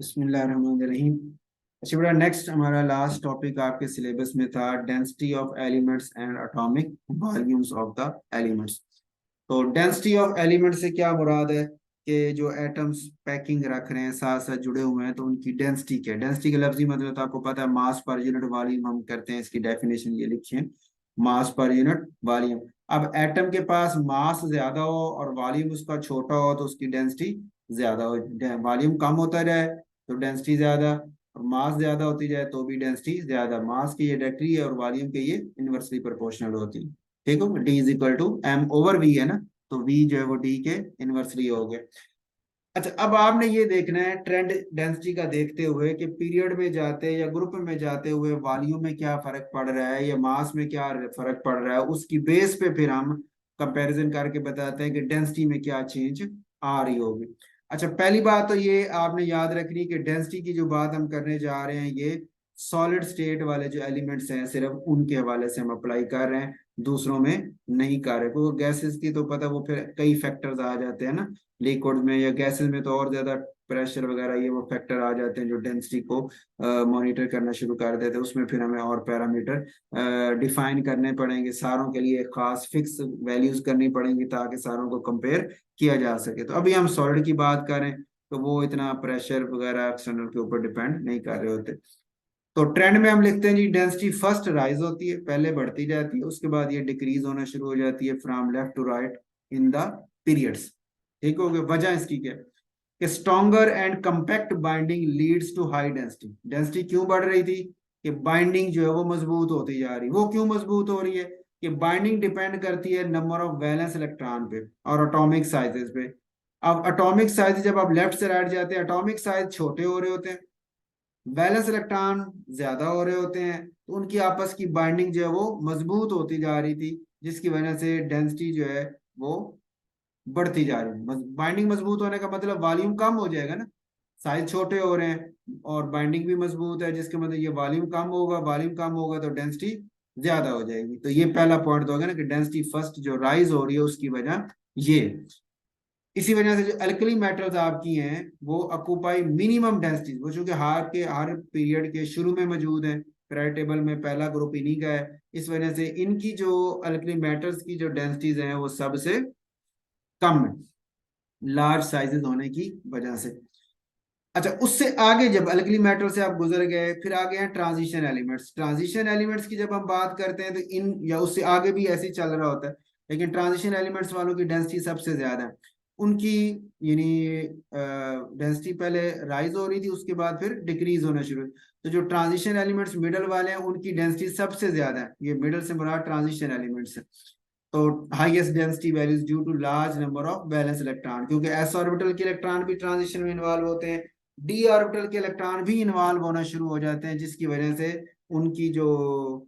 बिस्मिल्लाहिर्रहमानिर्रहीम। अच्छा बेटा, नेक्स्ट हमारा लास्ट टॉपिक आपके सिलेबस में था density of elements and atomic volumes of the elements. तो डेंसिटी ऑफ एलिमेंट से क्या मुराद है कि जो एटम्स पैकिंग रख रहे हैं, साथ साथ जुड़े हुए हैं, तो उनकी डेंसिटी क्या है। डेंसिटी का लफ्जी मतलब तो आपको पता है, मास पर यूनिट वॉल्यूम हम करते हैं। इसकी डेफिनेशन ये लिखिए, मास पर यूनिट वॉल्यूम। अब एटम के पास मास ज्यादा हो और वॉल्यूम उसका छोटा हो तो उसकी डेंसिटी ज्यादा हो। वॉल्यूम कम होता जाए तो डेंसिटी ज्यादा, और मास ज्यादा होती जाए तो भी डेंसिटी ज्यादा। मास की ये डायरेक्टली है और वॉल्यूम के ये इनवर्सली प्रोपोर्शनल होती है। ठीक हो, D is equal to M over V है ना, तो वी जो है वो डी के इनवर्सली हो गए। अच्छा, अब आपने ये देखना है ट्रेंड डेंसिटी का देखते हुए कि पीरियड में जाते या ग्रुप में जाते हुए वॉल्यूम में क्या फर्क पड़ रहा है या मास में क्या फर्क पड़ रहा है, उसकी बेस पे फिर हम कंपैरिजन करके बताते हैं कि डेंसिटी में क्या चेंज आ रही होगी। अच्छा, पहली बात तो ये आपने याद रखनी कि डेंसिटी की जो बात हम करने जा रहे हैं, ये सॉलिड स्टेट वाले जो एलिमेंट्स हैं सिर्फ उनके हवाले से हम अप्लाई कर रहे हैं, दूसरों में नहीं कर रहे। क्योंकि गैसेस की तो पता, वो फिर कई फैक्टर्स आ जाते हैं ना। लिक्विड में या गैसेस में तो और ज्यादा प्रेशर वगैरह ये वो फैक्टर आ जाते हैं जो डेंसिटी को मॉनिटर करना शुरू कर देते हैं। उसमें फिर हमें और पैरामीटर डिफाइन करने पड़ेंगे, सारों के लिए खास फिक्स वैल्यूज करनी पड़ेंगी ताकि सारों को कंपेयर किया जा सके। तो अभी हम सॉलिड की बात करें तो वो इतना प्रेशर वगैरह एक्सटर्नल के ऊपर डिपेंड नहीं कर रहे होते। तो ट्रेंड में हम लिखते हैं जी, डेंसिटी फर्स्ट राइज होती है, पहले बढ़ती जाती है, उसके बाद ये डिक्रीज होना शुरू हो जाती है from left to right in the periods. ठीक हो गया। वजह इसकी क्या है कि stronger and compact binding leads to high density. Density क्यों बढ़ रही थी कि बाइंडिंग जो है वो मजबूत होती जा रही। वो क्यों मजबूत हो रही है कि बाइंडिंग डिपेंड करती है नंबर ऑफ वैलेंस इलेक्ट्रॉन पे और एटॉमिक साइजेस पे। अब एटॉमिक साइज जब आप लेफ्ट से राइट जाते हैं, एटॉमिक साइज छोटे हो रहे होते हैं, वैलेंस इलेक्ट्रॉन ज्यादा हो रहे होते हैं, तो उनकी आपस की बाइंडिंग जो है वो मजबूत होती जा रही थी, जिसकी वजह से डेंसिटी जो है वो बढ़ती जा रही है। बाइंडिंग मजबूत होने का मतलब वॉल्यूम कम हो जाएगा ना, साइज छोटे हो रहे हैं और बाइंडिंग भी मजबूत है, जिसके मतलब ये वॉल्यूम कम होगा, वॉल्यूम कम होगा तो डेंसिटी ज्यादा हो जाएगी। तो ये पहला पॉइंट तो होगा ना कि डेंसिटी फर्स्ट जो राइज हो रही है उसकी वजह ये। इसी वजह से जो अल्कली मेटल्स आपकी हैं वो ऑक्यूपाई मिनिमम डेंसिटी, वो चूंकि हर पीरियड के शुरू में मौजूद है, पीरियड टेबल में पहला ग्रुप इन्हीं का है, इस वजह से इनकी जो अल्कली मेटल्स की जो डेंसिटीज हैं वो सबसे कम है, लार्ज साइजेस होने की वजह से। अच्छा, उससे आगे जब अल्कली मेटल से आप गुजर गए, फिर आ गए हैं ट्रांजिशन एलिमेंट्स। ट्रांजिशन एलिमेंट्स की जब हम बात करते हैं तो इन या उससे आगे भी ऐसे ही चल रहा होता है, लेकिन ट्रांजिशन एलिमेंट्स वालों की डेंसिटी सबसे ज्यादा है। उनकी यानी डेंसिटी पहले राइज हो रही थी, उसके बाद फिर डिक्रीज होना शुरू हुई। तो जो ट्रांजिशन एलिमेंट्स मिडल वाले हैं उनकी डेंसिटी सबसे ज्यादा है। ये मिडल से मुराद ट्रांजिशन एलिमेंट्स है। तो highest density values due to large number of valence electron, क्योंकि एस ऑर्बिटल के इलेक्ट्रॉन भी ट्रांजिशन में इन्वॉल्व होते हैं, डी ऑर्बिटल के इलेक्ट्रॉन भी इन्वॉल्व होना शुरू हो जाते हैं, जिसकी वजह से उनकी जो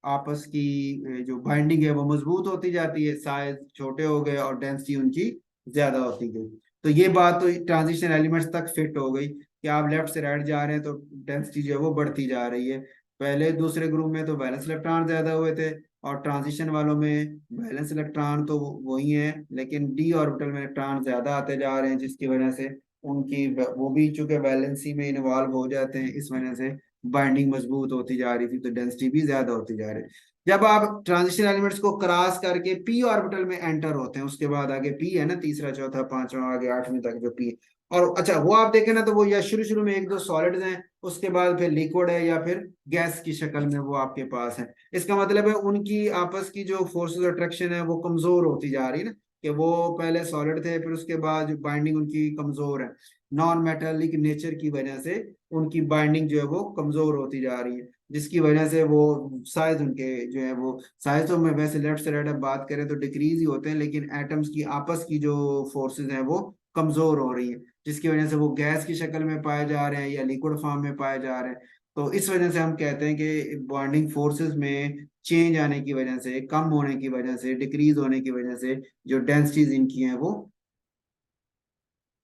आपस की जो बाइंडिंग है वो मजबूत होती जाती है, साइज छोटे हो गए और डेंसिटी उनकी ज्यादा होती गई। तो ये बात तो ट्रांजिशन एलिमेंट्स तक फिट हो गई कि आप लेफ्ट से राइट जा रहे हैं तो डेंसिटी जो है वो बढ़ती जा रही है। पहले दूसरे ग्रुप में तो वैलेंस इलेक्ट्रॉन ज्यादा हुए थे और ट्रांजिशन वालों में वैलेंस इलेक्ट्रॉन तो वही है, लेकिन डी ऑर्बिटल में इलेक्ट्रॉन ज्यादा आते जा रहे हैं, जिसकी वजह से उनकी वो भी चूंकि वैलेंसी में इन्वॉल्व हो जाते हैं, इस वजह से बाइंडिंग मजबूत होती जा रही थी, तो डेंसिटी भी ज्यादा होती जा रही है। जब आप ट्रांजिशन एलिमेंट्स को क्रॉस करके पी ऑर्बिटल में एंटर होते हैं, उसके बाद आगे पी है ना, तीसरा चौथा पांचवा आगे आठवीं तक जो पी। और अच्छा, वो आप देखें ना तो वो या शुरू शुरू में एक दो सॉलिड्स हैं, उसके बाद फिर लिक्विड है या फिर गैस की शक्ल में वो आपके पास है। इसका मतलब है उनकी आपस की जो फोर्सेस अट्रैक्शन है वो कमजोर होती जा रही है ना, कि वो पहले सॉलिड थे फिर उसके बाद जो बाइंडिंग उनकी कमजोर है, नॉन मेटेलिक नेचर की वजह से उनकी बाइंडिंग जो है वो कमजोर होती जा रही है, जिसकी वजह से वो साइज उनके जो है वो साइज तो में वैसे लेफ्ट से राइट अब बात करें तो डिक्रीज ही होते हैं, लेकिन एटम्स की आपस की जो फोर्सेस हैं वो कमजोर हो रही है, जिसकी वजह से वो गैस की शक्ल में पाए जा रहे हैं या लिक्विड फॉर्म में पाए जा रहे हैं। तो इस वजह से हम कहते हैं कि बॉन्डिंग फोर्सेस में चेंज आने की वजह से, कम होने की वजह से, डिक्रीज होने की वजह से जो डेंसिटीज इनकी हैं वो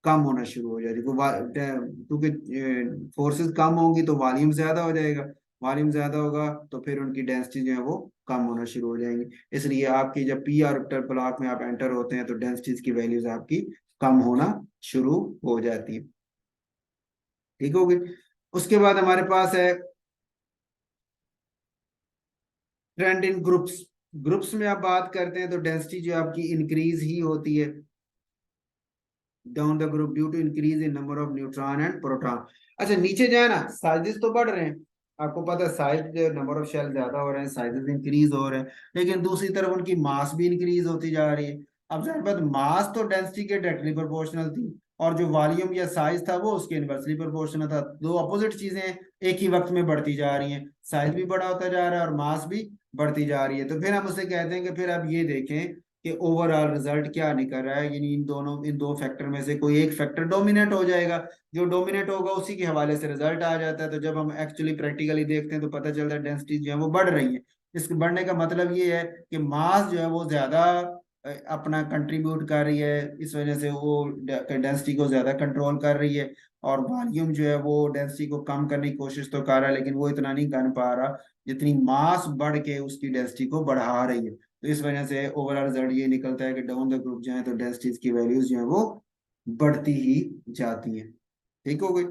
कम होना शुरू हो जाती है। क्योंकि फोर्सेस कम होंगी तो वॉल्यूम ज्यादा हो जाएगा, वॉल्यूम ज्यादा होगा तो फिर उनकी डेंसिटी जो है वो कम होना शुरू हो जाएंगी। इसलिए आपकी जब पी ऑर्बिटल ब्लॉक में आप एंटर होते हैं तो डेंसिटीज की वैल्यूज आपकी कम होना शुरू हो जाती है। ठीक हो गई। उसके बाद हमारे पास है ट्रेंड इन ग्रुप्स। ग्रुप्स में आप बात करते हैं तो डेंसिटी जो आपकी इंक्रीज ही होती है down the group due to increase in number of neutron and proton. अच्छा नीचे जाए ना, साइजेस तो बढ़ रहे हैं, आपको पता है साइज, नंबर ऑफ शेल ज्यादा हो रहे हैं, साइजेस इंक्रीज हो रहे हैं, लेकिन दूसरी तरफ उनकी मास भी इंक्रीज होती जा रही है। अब जाहिर बात, मास तो डेंसिटी के डायरेक्टली प्रोपोर्शनल थी, और जो वॉल्यूम या साइज था वो उसके इनवर्सली प्रोपोर्शनल था। दो अपोजिट चीजें एक ही वक्त में बढ़ती जा रही हैं, साइज भी बड़ा होता जा रहा है और मास भी बढ़ती जा रही है। तो फिर हम उसे कहते हैं कि फिर अब ये देखें कि ओवरऑल रिजल्ट क्या निकल रहा है, यानी इन दो फैक्टर में से कोई एक फैक्टर डोमिनेट हो जाएगा। जो डोमिनेट होगा उसी के हवाले से रिजल्ट आ जाता है। तो जब हम एक्चुअली प्रैक्टिकली देखते हैं तो पता चलता है डेंसिटी जो है वो बढ़ रही है। इसके बढ़ने का मतलब ये है कि मास जो है वो ज्यादा अपना कंट्रीब्यूट कर रही है, इस वजह से वो डेंसिटी को ज्यादा कंट्रोल कर रही है। और वॉल्यूम जो है वो डेंसिटी को कम करने की कोशिश तो कर रहा है, लेकिन वो इतना नहीं कर पा रहा जितनी मास बढ़ के उसकी डेंसिटी को बढ़ा रही है। तो इस वजह से ओवरऑल रिजल्ट ये निकलता है कि डाउन द ग्रुप जो है तो डेंसिटीज की वैल्यूज जो है वो बढ़ती ही जाती है। ठीक हो गई।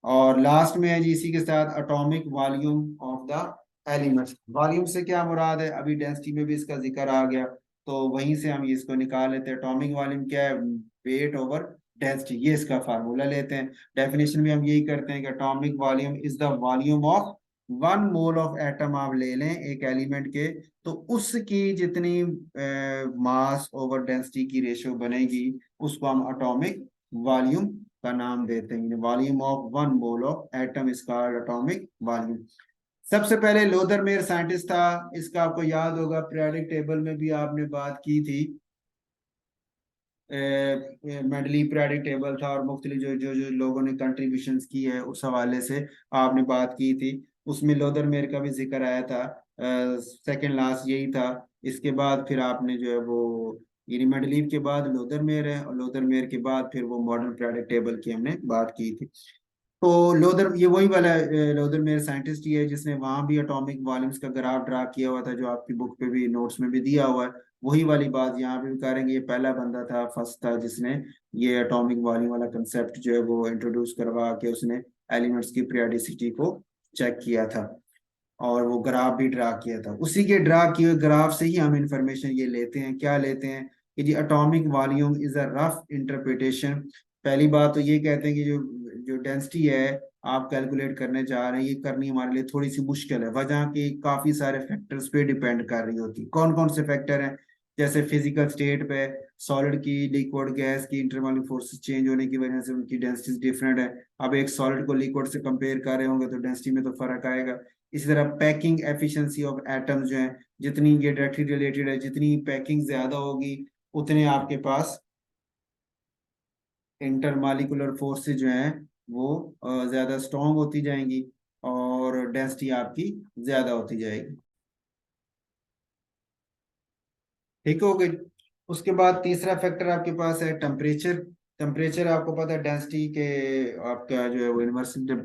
और लास्ट में है जी इसी के साथ atomic volume of the elements. Volume से क्या मुराद है, अभी डेंसिटी में भी इसका जिक्र आ गया, तो वहीं से हम इसको निकाल लेते हैं। एटॉमिक वॉल्यूम क्या है, वेट ओवर डेंसिटी, ये इसका फार्मूला लेते हैं। डेफिनेशन में हम यही करते हैं कि atomic volume is the volume of 1 mole of atom. आप ले लें एक एलिमेंट के, तो उसकी जितनी मास ओवर डेंसिटी की रेशियो बनेगी उसको हम एटॉमिक वॉल्यूम का नाम देते हैं। Volume of 1 mole of atom is called atomic volume. सबसे पहले लोदरमेयर साइंटिस्ट था, इसका आपको याद होगा पीरियोडिक टेबल में भी आपने बात की थी। मेंडली पीरियोडिक टेबल था और मुख्तलिफ जो जो जो लोगों ने कंट्रीब्यूशन की है उस हवाले से आपने बात की थी। उसमें लोदरमेयर का भी जिक्र आया था, सेकंड लास्ट यही था। इसके बाद फिर आपने जो है वो, यानी मेंडलीव के बाद लोदरमेयर है, और लोदरमेयर के बाद फिर वो मॉडर्न पीरियोडिक टेबल की हमने बात की थी। तो लोदर ये वही वाला लोदर मेयर साइंटिस्ट ही है जिसने वहां भी एटॉमिक वॉल्यूम्स का ग्राफ ड्रा किया हुआ था, जो आपकी बुक पे भी नोट्स में भी दिया हुआ है। वही वाली बात यहाँ पे भी करेंगे, ये पहला बंदा था, फर्स्ट था जिसने ये एटॉमिक वॉल्यूम वाला कंसेप्ट जो है वो इंट्रोड्यूस करवा के उसने एलिमेंट्स की पीरियोडिसिटी को चेक किया था, और वो ग्राफ भी ड्रा किया था। उसी के ड्रा किए ग्राफ से ही हम इंफॉर्मेशन ये लेते हैं, क्या लेते हैं कि जी atomic volume is a rough interpretation. पहली बात तो ये कहते हैं कि जो जो डेंसिटी है आप कैलकुलेट करने जा रहे हैं, ये करनी हमारे लिए थोड़ी सी मुश्किल है, वजह कि काफी सारे फैक्टर्स पे डिपेंड कर रही होती है। कौन कौन से फैक्टर हैं, जैसे फिजिकल स्टेट पे, सॉलिड की लिक्विड गैस की इंटरमोलर फोर्सेस चेंज होने की वजह से उनकी डेंसिटी डिफरेंट है। अब एक सॉलिड को लिक्विड से कंपेयर कर रहे होंगे तो डेंसिटी में तो फर्क आएगा। इसी तरह पैकिंग एफिशिएंसी ऑफ एटम्स जो है, जितनी ये डायरेक्टली रिलेटेड है, जितनी पैकिंग ज्यादा होगी उतने आपके पास इंटरमालिकुलर फोर्सेज जो हैं वो ज्यादा स्ट्रॉन्ग होती जाएंगी, और डेंसिटी आपकी ज्यादा होती जाएगी। ठीक हो गई। उसके बाद तीसरा फैक्टर आपके पास है टेम्परेचर। टेम्परेचर आपको पता है डेंसिटी के आपका जो है वो इनवर्सली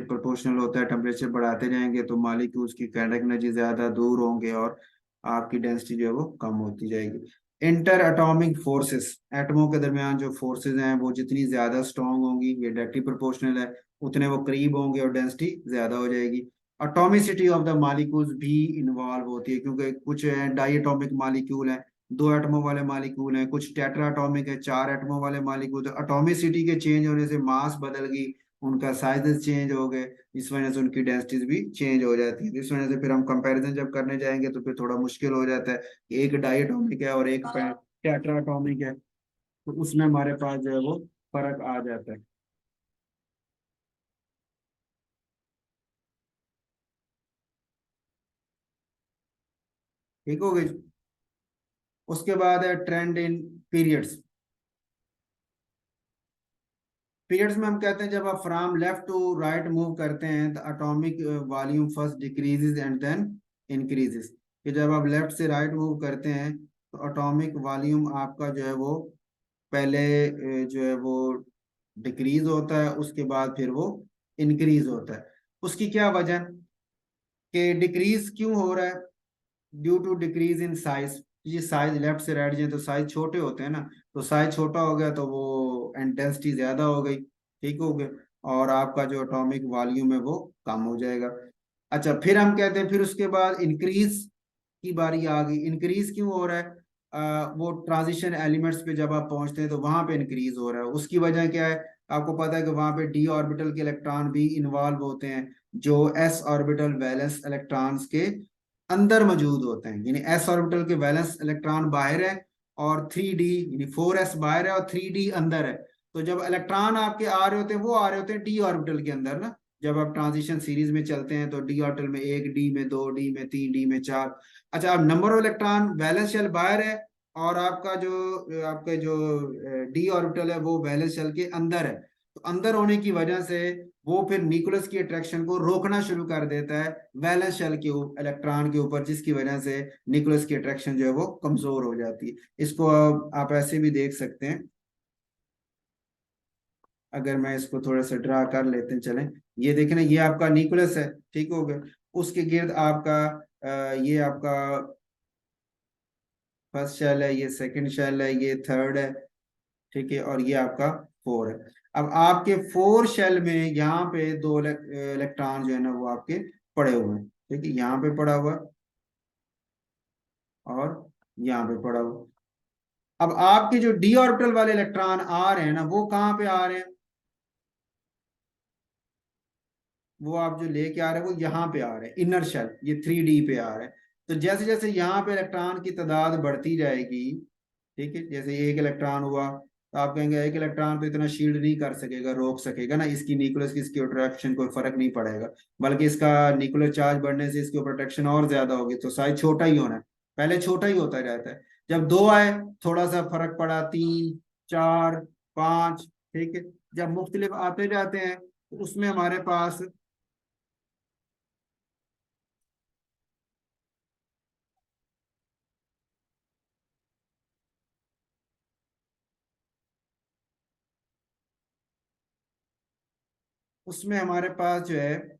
प्रोपोर्शनल होता है। टेम्परेचर बढ़ाते जाएंगे तो मालिक्यूल्स की काइनेटिक एनर्जी ज्यादा दूर होंगे और आपकी डेंसिटी जो है वो कम होती जाएगी। इंटर एटॉमिक फोर्सेस, एटमों के दरमियान जो फोर्सेस हैं वो जितनी ज्यादा स्ट्रॉन्ग होंगी, ये डायरेक्टली प्रोपोर्शनल है, उतने वो करीब होंगे और डेंसिटी ज्यादा हो जाएगी। एटॉमिसिटी ऑफ द मॉलिक्यूल्स भी इन्वॉल्व होती है, क्योंकि कुछ डाई एटॉमिक मॉलिक्यूल हैं, 2 एटमों वाले मॉलिक्यूल हैं, कुछ टेट्रा एटॉमिक है, 4 एटमों वाले मॉलिक्यूल। तो एटॉमिसिटी के चेंज होने से मास बदल गई, उनका साइजेस चेंज हो गए, इस वजह से उनकी डेंसिटीज भी चेंज हो जाती है। इस वजह से फिर हम कंपैरिजन जब करने जाएंगे तो फिर थोड़ा मुश्किल हो जाता है कि एक डाई एटॉमिक है और एक टेट्रा एटॉमिक है, तो उसमें हमारे पास जो है वो फर्क आ जाता है। ठीक हो गई। उसके बाद है ट्रेंड इन पीरियड्स। पीरियड्स में हम कहते हैं जब आप from left to right move करते हैं तो atomic volume first decreases and then increases. कि जब आप लेफ्ट से राइट मूव करते हैं तो एटॉमिक वॉल्यूम आपका जो है वो पहले जो है वो डिक्रीज होता है, उसके बाद फिर वो इंक्रीज होता है। उसकी क्या वजह कि डिक्रीज क्यों हो रहा है, due to decrease in size. ये साइज लेफ्ट से राइट जाए तो साइज छोटे होते हैं ना, तो साइज छोटा हो गया तो वो इंटेंसिटी ज्यादा हो गई। ठीक हो गया। और आपका जो एटॉमिक वॉल्यूम है वो कम हो जाएगा। अच्छा, फिर हम कहते हैं, फिर उसके बाद इंक्रीज की बारी आ गई। इंक्रीज क्यों हो रहा है? वो ट्रांजिशन एलिमेंट्स पे जब आप पहुंचते हैं तो वहां पे इंक्रीज हो रहा है। उसकी वजह क्या है? आपको पता है कि वहां पे डी ऑर्बिटल के इलेक्ट्रॉन भी इन्वॉल्व होते हैं, जो एस ऑर्बिटल वैलेंस इलेक्ट्रॉन्स के अंदर मौजूद होते हैं। यानी एस ऑर्बिटल के वैलेंस इलेक्ट्रॉन बाहर है और 3d यानी 4s बाहर है और 3d अंदर है। तो जब इलेक्ट्रॉन आपके आ रहे होते हैं वो आ रहे होते हैं डी ऑर्बिटल के अंदर ना। जब आप ट्रांजिशन सीरीज में चलते हैं तो डी ऑर्बिटल में एक, डी में दो, डी में तीन, डी में चार। अच्छा, अब number of electron valence shell बाहर है और आपका जो डी ऑर्बिटल है वो वैलेंस शेल के अंदर है। तो अंदर होने की वजह से वो फिर न्यूक्लियस की अट्रैक्शन को रोकना शुरू कर देता है वैलेंस शेल के इलेक्ट्रॉन के ऊपर, जिसकी वजह से न्यूक्लियस की अट्रैक्शन जो है वो कमजोर हो जाती है। इसको आप ऐसे भी देख सकते हैं। अगर मैं इसको थोड़ा सा ड्रा कर लेते हैं, चलें। ये देखें ना, ये आपका न्यूक्लियस है, ठीक हो गया। उसके गिर्द आपका ये आपका फर्स्ट शेल है, ये सेकंड शेल है, ये थर्ड है, ठीक है, और ये आपका फोर है। अब आपके फोर शेल में यहाँ पे दो इलेक्ट्रॉन जो है ना वो आपके पड़े हुए हैं, ठीक है, यहाँ पे पड़ा हुआ है और यहाँ पे पड़ा हुआ है। अब आपके जो डी ऑर्बिटल वाले इलेक्ट्रॉन आ रहे हैं ना वो कहाँ पे आ रहे हैं? वो आप जो लेके आ रहे हैं वो यहाँ पे आ रहे हैं, इनर शेल, ये 3d पे आ रहे हैं। तो जैसे जैसे यहाँ पे इलेक्ट्रॉन की तादाद बढ़ती जाएगी, ठीक है, जैसे एक इलेक्ट्रॉन हुआ तो आप कहेंगे एक इलेक्ट्रॉन तो इतना शील्ड नहीं कर सकेगा, रोक सकेगा ना, इसकी न्यूक्लियस की इसकी अट्रैक्शन कोई फर्क नहीं पड़ेगा, बल्कि इसका न्यूक्लियर चार्ज बढ़ने से इसकी प्रोटेक्शन और ज्यादा होगी, तो साइज छोटा ही होना है। पहले छोटा ही होता रहता है। जब दो आए, थोड़ा सा फर्क पड़ा, तीन, चार, पांच, ठीक है। जब मुख्तलिफ आते जाते हैं तो उसमें हमारे पास जो है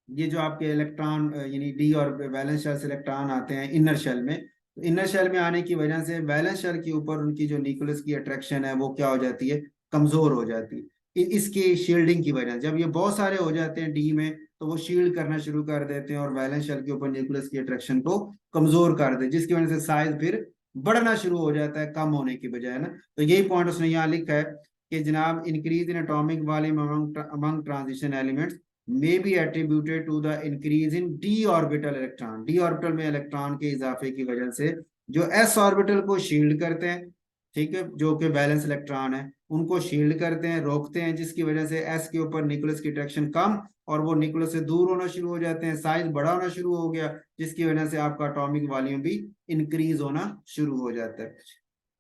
ये जो आपके इलेक्ट्रॉन यानी डी और वैलेंस शेल से इलेक्ट्रॉन आते हैं इनर शेल में। तो इनर शेल में आने की वजह से वैलेंस शेल के ऊपर उनकी जो न्यूक्लियस की अट्रैक्शन है वो क्या हो जाती है? कमजोर हो जाती है। इसकी शील्डिंग की वजह से जब ये बहुत सारे हो जाते हैं डी में तो वो शील्ड करना शुरू कर देते हैं और वैलेंस शेल के ऊपर न्यूक्लियस की अट्रैक्शन को कमजोर कर देते हैं, जिसकी वजह से साइज फिर बढ़ना शुरू हो जाता है कम होने की बजाय ना। तो यही पॉइंट उसने यहाँ लिखा है कि जनाब, increase in atomic volume among transition elements may be attributed to the increase in d orbital electron। d orbital में इलेक्ट्रॉन के इजाफे की वजह से जो s ऑर्बिटल को शील्ड करते हैं, ठीक है, जो कि बैलेंस इलेक्ट्रॉन है, उनको शील्ड करते हैं, रोकते हैं, जिसकी वजह से s के ऊपर न्यूक्लियस की अट्रैक्शन कम और वो न्यूक्लियस से दूर होना शुरू हो जाते हैं, साइज बड़ा होना शुरू हो गया, जिसकी वजह से आपका एटॉमिक वॉल्यूम भी इंक्रीज होना शुरू हो जाता है।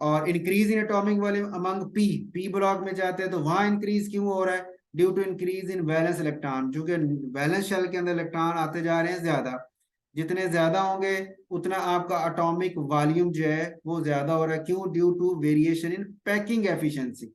और increase in atomic volume among P block में जाते हैं तो वहां इंक्रीज क्यों हो रहा है? Due to increase in valence electron, जो कि वैलेंस शेल के अंदर इलेक्ट्रॉन आते जा रहे हैं ज्यादा। जितने ज्यादा होंगे उतना आपका एटॉमिक वॉल्यूम जो है वो ज्यादा हो रहा है। क्यों? Due to variation in packing efficiency,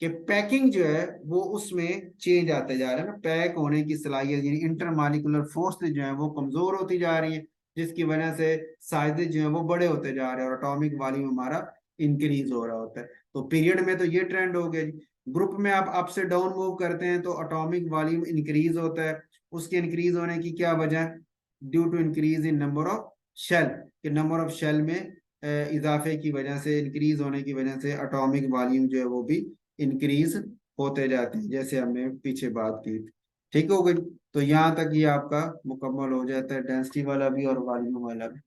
कि पैकिंग जो है वो उसमें चेंज आते जा रहा है ना, पैक होने की सलाहियत यानी इंटरमॉलिक्यूलर फोर्स जो है वो कमजोर होती जा रही है, जिसकी वजह से साइजेस जो है वो बड़े होते जा रहे हैं और एटॉमिक वॉल्यूम हमारा इंक्रीज हो रहा होता है। तो पीरियड में तो ये ट्रेंड हो गया जी। ग्रुप में आप अप से डाउन मूव करते हैं तो एटॉमिक वॉल्यूम इंक्रीज होता है। उसके इंक्रीज होने की क्या वजह है? Due to increase in number of shell, कि नंबर ऑफ शेल में इजाफे की वजह से, इंक्रीज होने की वजह से एटॉमिक वॉल्यूम जो है वो भी इंक्रीज होते जाते हैं, जैसे हमने पीछे बात की थी। ठीक हो गई। तो यहाँ तक ये आपका मुकम्मल हो जाता है, डेंसिटी वाला भी और वॉल्यूम वाला भी।